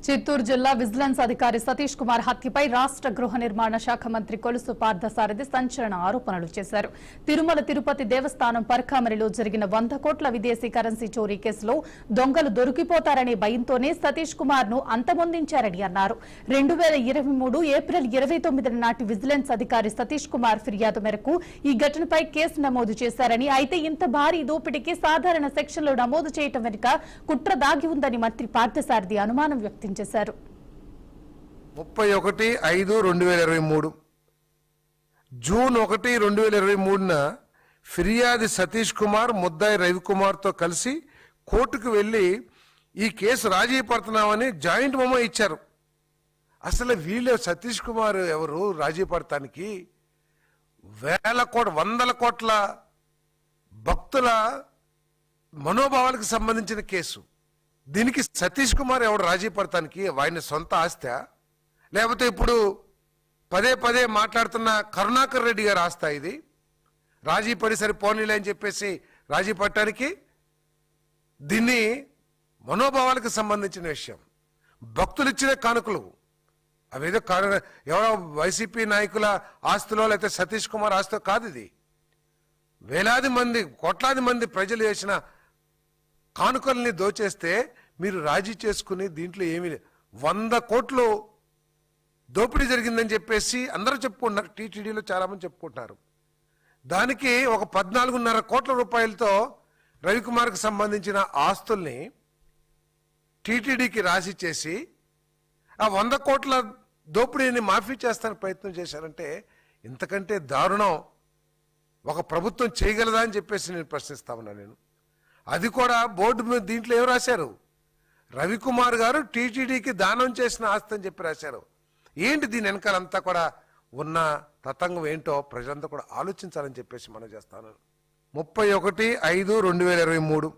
చిత్తూరు జిల్లా విజిలెన్స్ అధికారి సతీష్ కుమార్ హత్యపై రాష్ట్ర గృహ నిర్మాణ శాఖ మంత్రి కొలుసు పార్థసారథి సంచలన ఆరోపణలు చేశారు. తిరుమల తిరుపతి దేవస్థానం పరకామణిలో జరిగిన 100 కోట్ల విదేశీ కరెన్సీ చోరీ కేసులో దొంగలు దొరికిపోతారనే భయంతోనే సతీష్ కుమార్ ను అంతమొందించారని అన్నారు. 2023 ఏప్రిల్ 29 నాటి విజిలెన్స్ అధికారి సతీష్ కుమార్ ఫిర్యాదు మేరకు ఈ ఘటనపై కేసు నమోదు చేశారని, అయితే ఇంత భారీ దోపిడీకి సాధారణ సెక్షన్లు నమోదు చేయడం వెనుక కుట్ర దాగి ఉందని మంత్రి పార్థసారథి అనుమానం వ్యక్తం చేశారు. 31/5/2023 జూన్ 1, 2023న ఫిర్యాది సతీష్ కుమార్ ముద్దాయి రవికుమార్ తో కలిసి కోర్టుకు వెళ్లి ఈ కేసు రాజీ పడుతున్నామని జాయింట్ మెమో ఇచ్చారు. అసలు వీళ్ళు సతీష్ కుమార్ ఎవరు రాజీ పడటానికి? వందల కోట్ల భక్తుల మనోభావాలకు సంబంధించిన కేసు. దీనికి సతీష్ కుమార్ ఎవడు రాజీ పడటానికి? ఆయన సొంత ఆస్తా, లేకపోతే ఇప్పుడు పదే పదే మాట్లాడుతున్న కరుణాకర్ రెడ్డి గారు ఆస్తా? ఇది రాజీ పడి సరిపోనీలే అని చెప్పేసి రాజీ పడటానికి? దీన్ని మనోభావాలకు సంబంధించిన విషయం. భక్తులు ఇచ్చిన కానుకలు అవేదో ఎవరో వైసీపీ నాయకుల ఆస్తులో లేకపోతే సతీష్ కుమార్ ఆస్తో కాదు. ఇది వేలాది మంది, కోట్లాది మంది ప్రజలు వేసిన కానుకల్ని దోచేస్తే మీరు రాజీ చేసుకుని దీంట్లో ఏమీ 100 కోట్లు దోపిడీ జరిగిందని చెప్పేసి అందరూ చెప్పుకుంటున్నారు. టీటీడీలో చాలా మంది చెప్పుకుంటున్నారు. దానికి ఒక 14.5 కోట్ల రూపాయలతో రవికుమార్కి సంబంధించిన ఆస్తుల్ని టీటీడీకి రాసి చేసి ఆ 100 కోట్ల దోపిడీని మాఫీ చేస్తానికి ప్రయత్నం చేశారంటే ఇంతకంటే దారుణం ఒక ప్రభుత్వం చేయగలదా అని చెప్పేసి నేను ప్రశ్నిస్తా ఉన్నా. నేను అది కూడా బోర్డు మీద దీంట్లో ఏం రాశారు? రవికుమార్ గారు టీటీడీకి దానం చేసిన ఆస్తి అని చెప్పి రాశారు. ఏంటి దీని వెనకాలంతా కూడా ఉన్న తతంగం ఏంటో ప్రజలంతా కూడా ఆలోచించాలని చెప్పేసి మనం చేస్తాను. 31/5/2023